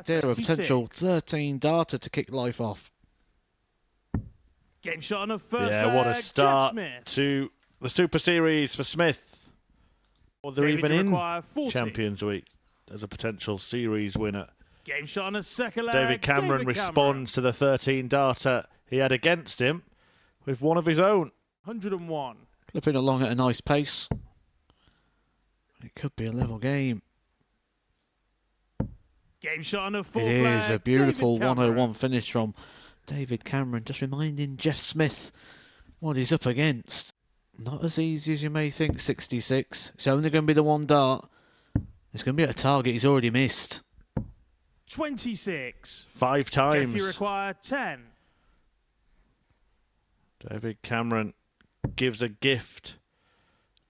Idea of a potential 13 darter to kick life off. Game shot on a first Yeah, what a leg, start Jeff Smith. to the Super Series for Smith. Or they're David, even in 40. Champions Week as a potential series winner. Game shot on a second leg, David Cameron responds to the 13 darter he had against him with one of his own. 101. Clipping along at a nice pace. It could be a level game. Game shot on a fourth It leg, is a beautiful David Cameron. 101 finish from David Cameron, just reminding Jeff Smith what he's up against. Not as easy as you may think, 66. It's only going to be the one dart. It's going to be at a target he's already missed. 26. 5 times. Jeff, you require 10. David Cameron gives a gift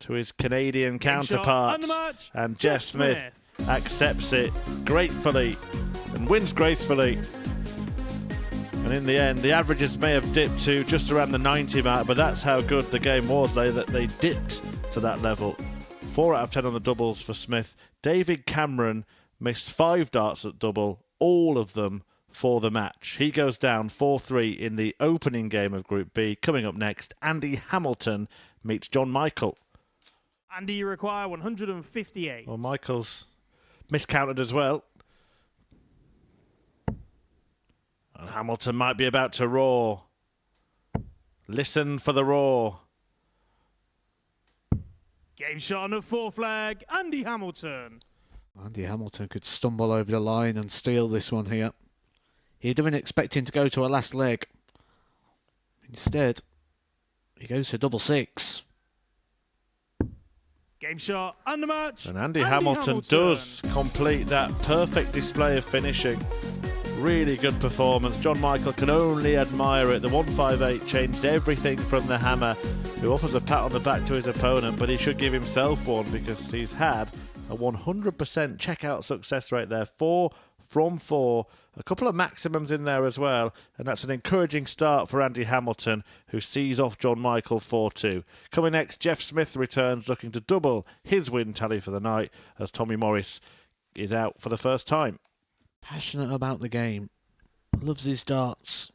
to his Canadian Game counterpart, shot, and Jeff Smith accepts it gratefully and wins gracefully. And in the end, the averages may have dipped to just around the 90 mark, but that's how good the game was. They dipped to that level. 4 out of 10 on the doubles for Smith. David Cameron missed 5 darts at double, all of them for the match. He goes down 4-3 in the opening game of Group B. Coming up next, Andy Hamilton meets John Michael. Andy, you require 158. Well, Michael's miscounted as well. And Hamilton might be about to roar. Listen for the roar. Game shot on a fourth leg, Andy Hamilton. Andy Hamilton could stumble over the line and steal this one here. He'd have been expecting to go to a last leg. Instead, he goes for double 6. Game shot and the match. And Andy Hamilton does complete that perfect display of finishing. Really good performance. John Michael can only admire it. The 158 changed everything from the hammer, who offers a pat on the back to his opponent, but he should give himself one because he's had a 100% checkout success rate there. 4 from 4. A couple of maximums in there as well, and that's an encouraging start for Andy Hamilton, who sees off John Michael 4-2. Coming next, Jeff Smith returns looking to double his win tally for the night as Tommy Morris is out for the first time. Passionate about the game. Loves his darts.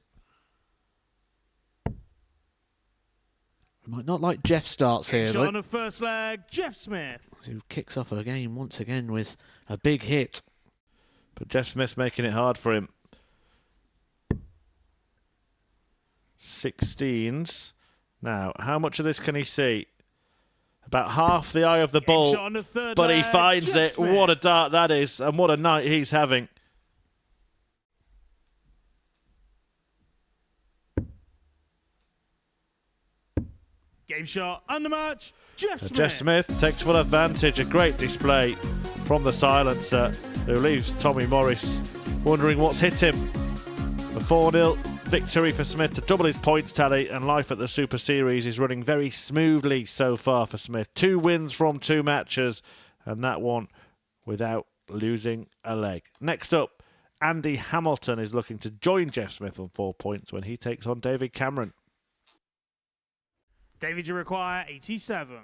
Might not like Jeff's darts here, shot though. on the first leg, Jeff Smith. Who kicks off a game once again with a big hit. But Jeff Smith's making it hard for him. 16s. Now, how much of this can he see? About half the eye of the ball, but he finds it. Smith. What a dart that is, and what a night he's having. Game shot and the match, Jeff Smith. Jeff Smith takes full advantage. A great display from the silencer, who leaves Tommy Morris wondering what's hit him. A 4-0 victory for Smith to double his points tally, and life at the Super Series is running very smoothly so far for Smith. 2 wins from 2 matches, and that one without losing a leg. Next up, Andy Hamilton is looking to join Jeff Smith on 4 points when he takes on David Cameron. David, you require 87.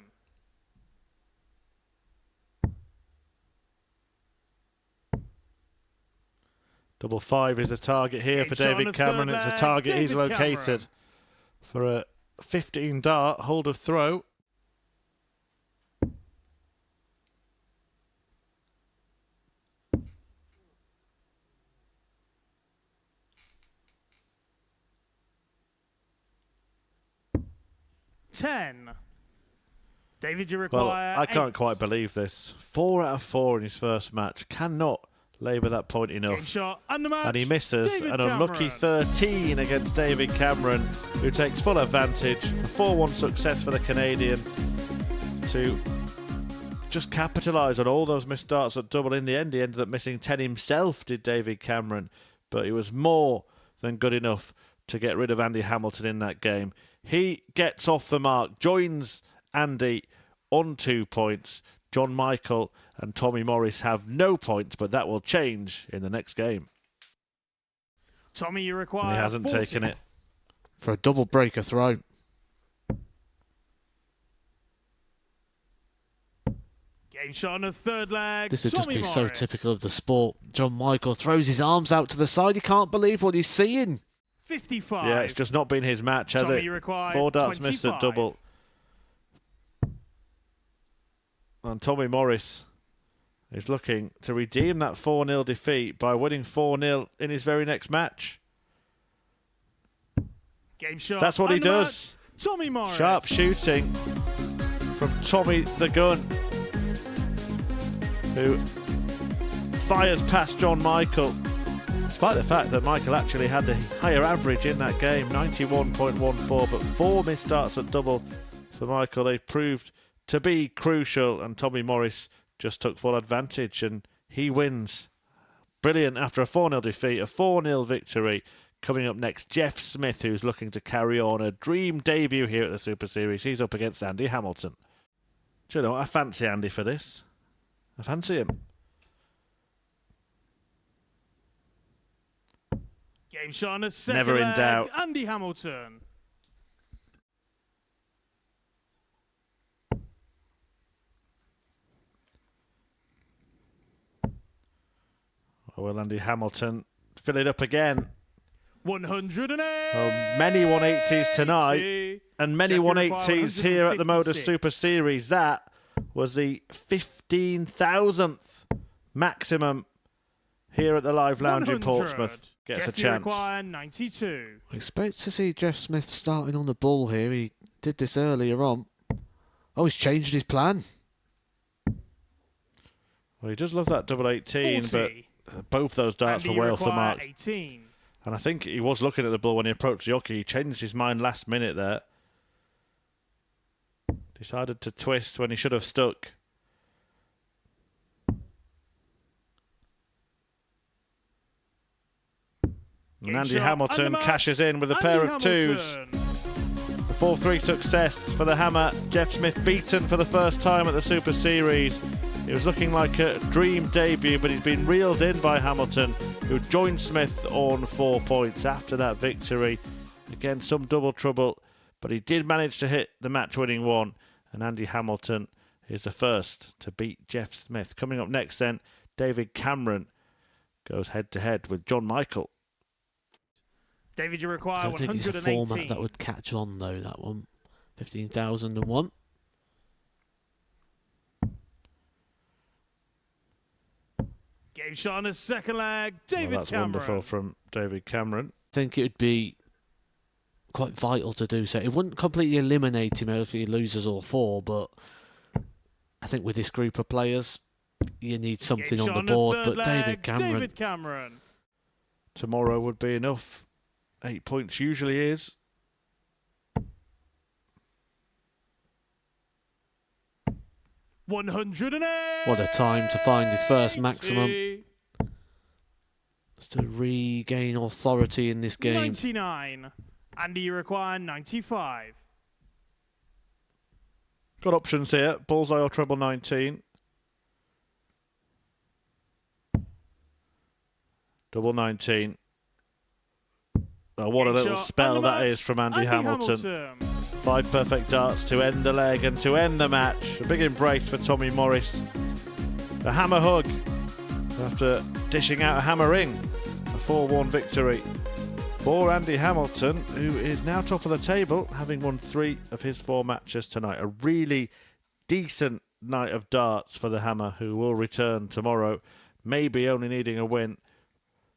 Double 5 is a target here for David Cameron. It's a target he's located for a 15 dart hold of throw. David, you require Well, I can't 8. quite believe this. 4 out of 4 in his first match. Cannot labour that point enough. Game shot and the match. And he misses David an unlucky Cameron. 13 against David Cameron, who takes full advantage. A 4-1 success for the Canadian to just capitalise on all those missed darts at double. In the end, he ended up missing 10 himself, did David Cameron. But he was more than good enough to get rid of Andy Hamilton in that game. He gets off the mark, joins Andy on 2 points. John Michael and Tommy Morris have no points, but that will change in the next game. Tommy, you require And he hasn't 40. taken it. For a double breaker throw. Game Game shot on the third leg. This would just Tommy be so Morris. typical of the sport. John Michael throws his arms out to the side. He can't believe what he's seeing. 55. Yeah, it's just not been his match, has Tommy it? required 4 darts missed at 25. double. And Tommy Morris is looking to redeem that 4-0 defeat by winning 4-0 in his very next match. Game shot. That's what he and the does. match, Tommy Morris. Sharp shooting from Tommy the Gun, who fires past John Michael, despite the fact that Michael actually had the higher average in that game, 91.14, but 4 missed darts at double for Michael. They proved to be crucial, and Tommy Morris just took full advantage, and he wins. Brilliant after a 4-0 defeat, a 4-0 victory. Coming up next, Jeff Smith, who's looking to carry on a dream debut here at the Super Series. He's up against Andy Hamilton. Do you know, I fancy Andy for this. I fancy him. Game shot on the second Never in leg, doubt. Andy Hamilton. Well, Andy Hamilton fill it up again. 108. Well, many 180s tonight, and many Jeffrey 180s here at the Motor 156. Super Series. That was the 15,000th maximum here at the Live Lounge in 100. Portsmouth. Gets Jeffrey a chance. required 92. I expect to see Jeff Smith starting on the ball here. He did this earlier on. Oh, he's changed his plan. Well, he does love that double 18, 40. but both those darts Andy were well for required marks. 18. And I think he was looking at the ball when he approached Yoki. He changed his mind last minute there. Decided to twist when he should have stuck. And Andy shot Hamilton and the match, cashes in with a Andy pair of twos. Hamilton. The 4-3 success for the Hammer. Jeff Smith beaten for the first time at the Super Series. It was looking like a dream debut, but he's been reeled in by Hamilton, who joined Smith on 4 points after that victory. Again, some double trouble, but he did manage to hit the match-winning one, and Andy Hamilton is the first to beat Jeff Smith. Coming up next then, David Cameron goes head-to-head with John Michael. David, you I require don't think it's a 118. format that would catch on, though, that one. 15,001. Game shot on the second leg, Well, David that's Cameron. wonderful from David Cameron. I think it would be quite vital to do so. It wouldn't completely eliminate him if he loses all 4, but I think with this group of players, you need something Game on shot the board. third But leg, David Cameron, David Cameron. Tomorrow would be enough. 8 points usually is. What what a time to find his first maximum. Just to regain authority in this game. 99. Andy, you require 95. Got options here. Bullseye or treble 19. Double 19. Oh, what a Game little shot spell and the that match, is from Andy Hamilton. Hamilton. 5 perfect darts to end the leg and to end the match. A big embrace for Tommy Morris. A hammer hug after dishing out a hammer ring. A 4-1 victory for Andy Hamilton, who is now top of the table, having won 3 of his 4 matches tonight. A really decent night of darts for the Hammer, who will return tomorrow. Maybe only needing a win,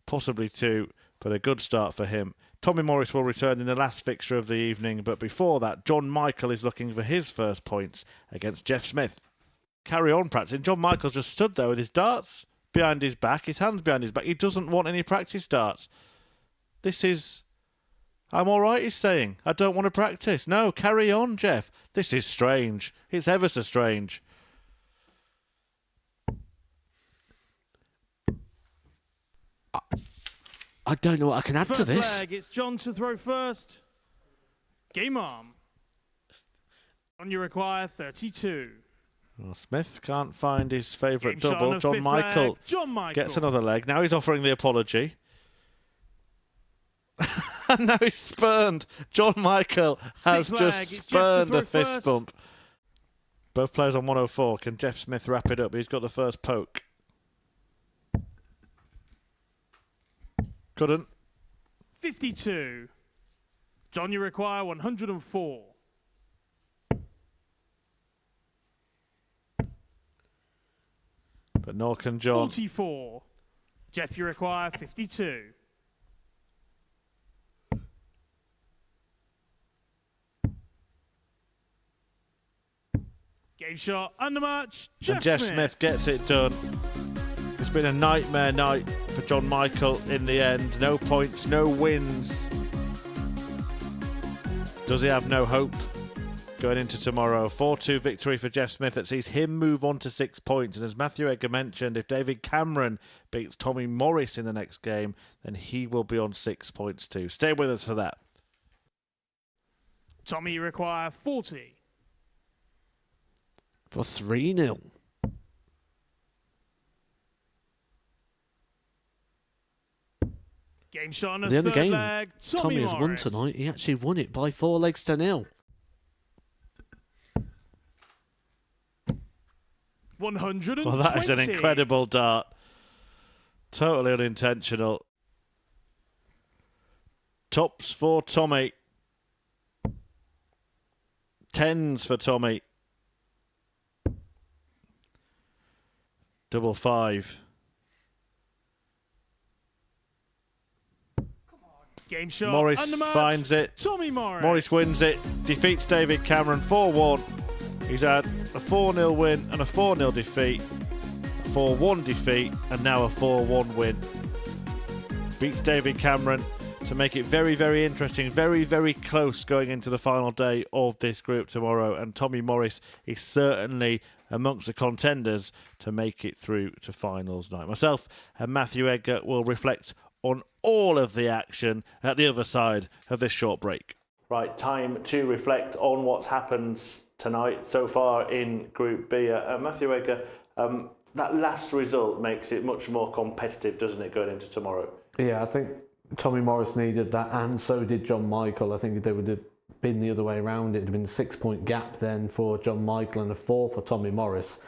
possibly 2, but a good start for him. Tommy Morris will return in the last fixture of the evening, but before that, John Michael is looking for his first points against Jeff Smith. Carry on practicing. John Michael just stood there with his darts behind his back, his hands behind his back. He doesn't want any practice darts. This is... I'm all right, he's saying. I don't want to practice. No, carry on, Jeff. This is strange. It's ever so strange. I don't know what I can add to First this. leg, it's John to throw first. Game arm. John, you require 32. Well, Smith can't find his favourite Game shot on double. the John fifth Michael leg. John Michael gets another leg. Now he's offering the apology. And now he's spurned. John Michael has Sixth leg, just it's Jeff to spurned a throw fist first. bump. Both players on 104. Can Jeff Smith wrap it up? He's got the first poke. Couldn't. 52. John, you require 104. But nor can John. 44. Jeff, you require 52. Game shot, undermatch, And Jeff Smith gets it done. It's been a nightmare night for John Michael in the end. No points, no wins. Does he have no hope going into tomorrow? 4-2 victory for Jeff Smith that sees him move on to 6 points. And as Matthew Edgar mentioned, if David Cameron beats Tommy Morris in the next game, then he will be on 6 points too. Stay with us for that. Tommy, you require 40. For 3-0. Game shot on the The other third game leg. Tommy has won Morris. tonight. He actually won it by 4 legs to 0. 120. Well, that is an incredible dart. Totally unintentional. Tops for Tommy. 10s for Tommy. Double 5. Game shot. Morris undermatch. finds it. Tommy Morris. Morris wins it. Defeats David Cameron 4-1. He's had a 4-0 win and a 4-0 defeat. A 4-1 defeat and now a 4-1 win. Beats David Cameron to make it very, very interesting. Very, very close going into the final day of this group tomorrow. And Tommy Morris is certainly amongst the contenders to make it through to finals night. Myself and Matthew Edgar will reflect on all of the action at the other side of this short break. Right, time to reflect on what's happened tonight so far in Group B. Matthew Edgar, that last result makes it much more competitive, doesn't it, going into tomorrow? Yeah, I think Tommy Morris needed that, and so did John Michael. I think if they would have been the other way around, it would have been a 6-point gap then for John Michael and a 4 for Tommy Morris.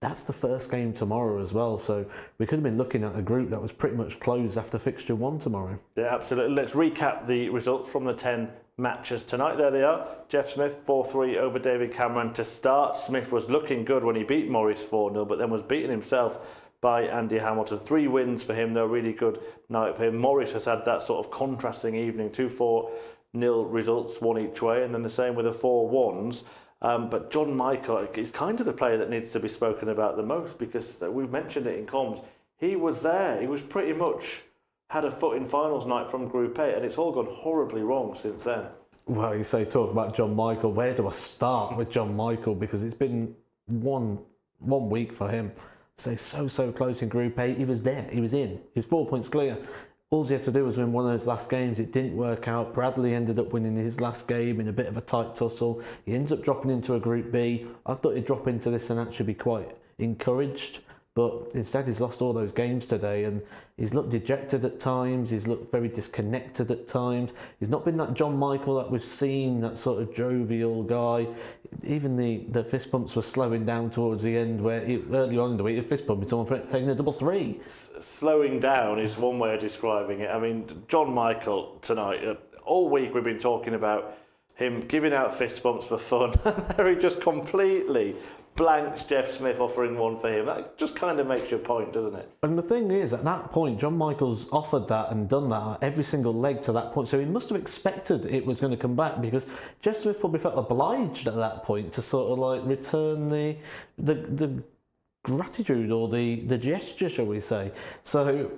That's the first game tomorrow as well, so we could have been looking at a group that was pretty much closed after fixture 1 tomorrow. Yeah, absolutely. Let's recap the results from the 10 matches tonight. There they are. Jeff Smith 4-3 over David Cameron to start. Smith was looking good when he beat Morris 4-0, but then was beaten himself by Andy Hamilton. 3 wins for him, though. Really good night for him. Morris has had that sort of contrasting evening. 2 4-0 results, 1 each way, and then the same with the 4-1s. But John Michael is kind of the player that needs to be spoken about the most, because we've mentioned it in comms. He was there. He was pretty much had a foot in finals night from Group A, and it's all gone horribly wrong since then. Well, you say talk about John Michael. Where do I start with John Michael? Because it's been one week for him. So close in Group A. He was there. He was in. He was 4 points clear. All he had to do was win one of those last games. It didn't work out. Bradley ended up winning his last game in a bit of a tight tussle. He ends up dropping into a Group B. I thought he'd drop into this and actually be quite encouraged. But instead he's lost all those games today, and he's looked dejected at times, he's looked very disconnected at times. He's not been that John Michael that we've seen, that sort of jovial guy. Even the fist pumps were slowing down towards the end, where early on in the week, the fist pump, someone taking a double 3. Slowing down is one way of describing it. I mean, John Michael tonight, all week we've been talking about him giving out fist bumps for fun. He just completely blanks Jeff Smith offering one for him. That just kind of makes your point, doesn't it? And the thing is, at that point, John Michael's offered that and done that every single leg to that point. So he must have expected it was going to come back, because Jeff Smith probably felt obliged at that point to sort of like return the gratitude or the gesture, shall we say. So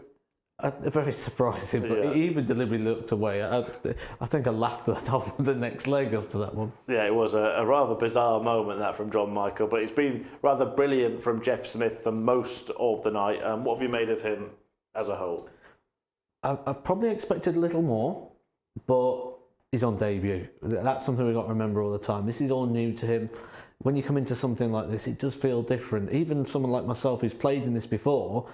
very surprising, but Yeah. he even deliberately looked away. I think I laughed at the next leg after that one. Yeah, it was a rather bizarre moment, that, from John Michael, but it's been rather brilliant from Jeff Smith for most of the night. What have you made of him as a whole? I probably expected a little more, but he's on debut. That's something we've got to remember all the time. This is all new to him. When you come into something like this, it does feel different. Even someone like myself who's played in this before,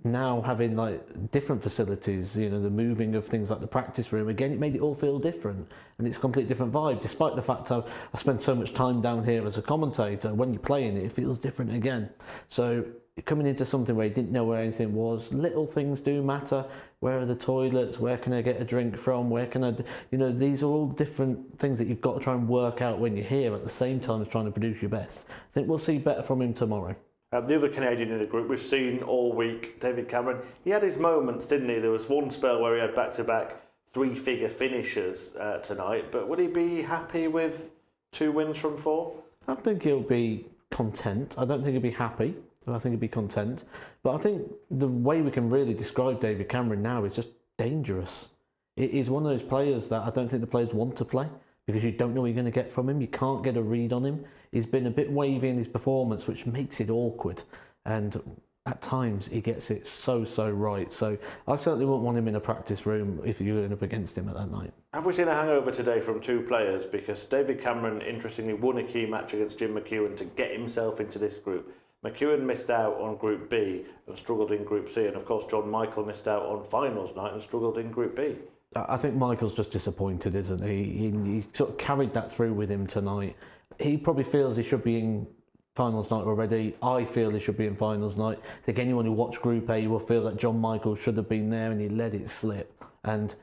now having like different facilities, the moving of things like the practice room, again, it made it all feel different, and it's a completely different vibe. Despite the fact I spend so much time down here as a commentator, when you're playing it, it feels different again. So coming into something where you didn't know where anything was, little things do matter. Where are the toilets? Where can I get a drink from? Where can I, these are all different things that you've got to try and work out when you're here at the same time as trying to produce your best. I think we'll see better from him tomorrow. The other Canadian in the group we've seen all week, David Cameron, he had his moments, didn't he? There was one spell where he had back-to-back three-figure finishes tonight, but would he be happy with 2 wins from 4? I think he'll be content. I don't think he'll be happy. I think he'll be content. But I think the way we can really describe David Cameron now is just dangerous. He's one of those players that I don't think the players want to play, because you don't know what you're going to get from him. You can't get a read on him. He's been a bit wavy in his performance, which makes it awkward. And at times he gets it so right. So I certainly wouldn't want him in a practice room if you're going up against him at that night. Have we seen a hangover today from 2 players? Because David Cameron, interestingly, won a key match against Jim McEwen to get himself into this group. McEwen missed out on Group B and struggled in Group C. And of course, John Michael missed out on finals night and struggled in Group B. I think Michael's just disappointed, isn't he? He sort of carried that through with him tonight. He probably feels he should be in finals night already. I feel he should be in finals night. I think anyone who watched Group A will feel that John Michael should have been there and he let it slip. And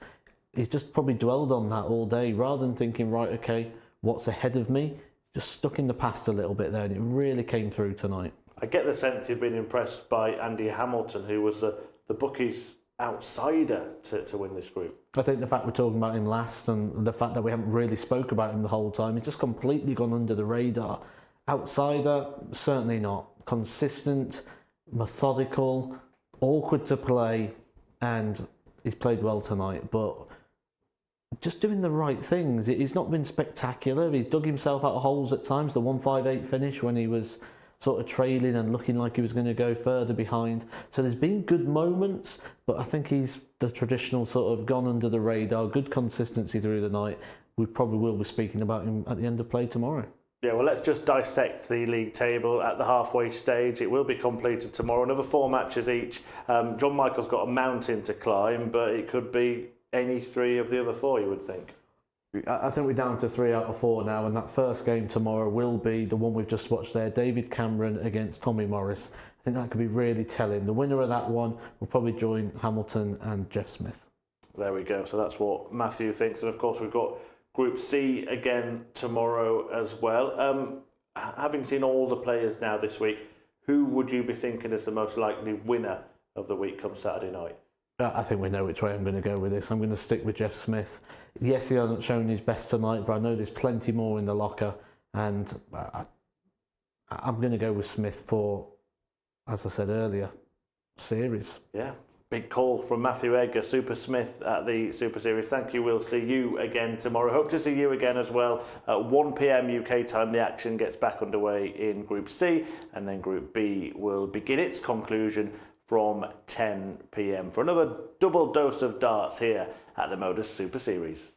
he's just probably dwelled on that all day rather than thinking, right, okay, what's ahead of me? Just stuck in the past a little bit there, and it really came through tonight. I get the sense you've been impressed by Andy Hamilton, who was the bookies' outsider to win this group. I think the fact we're talking about him last and the fact that we haven't really spoke about him the whole time, he's just completely gone under the radar. Outsider, certainly not. Consistent, methodical, awkward to play, and he's played well tonight, but just doing the right things. He's not been spectacular. He's dug himself out of holes at times. The 158 finish when he was sort of trailing and looking like he was going to go further behind. So there's been good moments, but I think he's the traditional sort of gone under the radar, good consistency through the night. We probably will be speaking about him at the end of play tomorrow. Yeah, well, let's just dissect the league table at the halfway stage. It will be completed tomorrow. Another 4 matches each. John Michael's got a mountain to climb, but it could be any 3 of the other 4, you would think. I think we're down to 3 out of 4 now, and that first game tomorrow will be the one we've just watched there, David Cameron against Tommy Morris. I think that could be really telling. The winner of that one will probably join Hamilton and Jeff Smith. There we go. So that's what Matthew thinks. And of course, we've got Group C again tomorrow as well. Having seen all the players now this week, who would you be thinking is the most likely winner of the week come Saturday night? I think we know which way I'm going to go with this. I'm going to stick with Jeff Smith. Yes, he hasn't shown his best tonight, but I know there's plenty more in the locker, and I'm going to go with Smith for, as I said earlier, series. Yeah, big call from Matthew Egger, Super Smith at the Super Series. Thank you. We'll see you again tomorrow. Hope to see you again as well. At 1 p.m. UK time, the action gets back underway in Group C, and then Group B will begin its conclusion from 10 p.m. for another double dose of darts here at the Modus Super Series.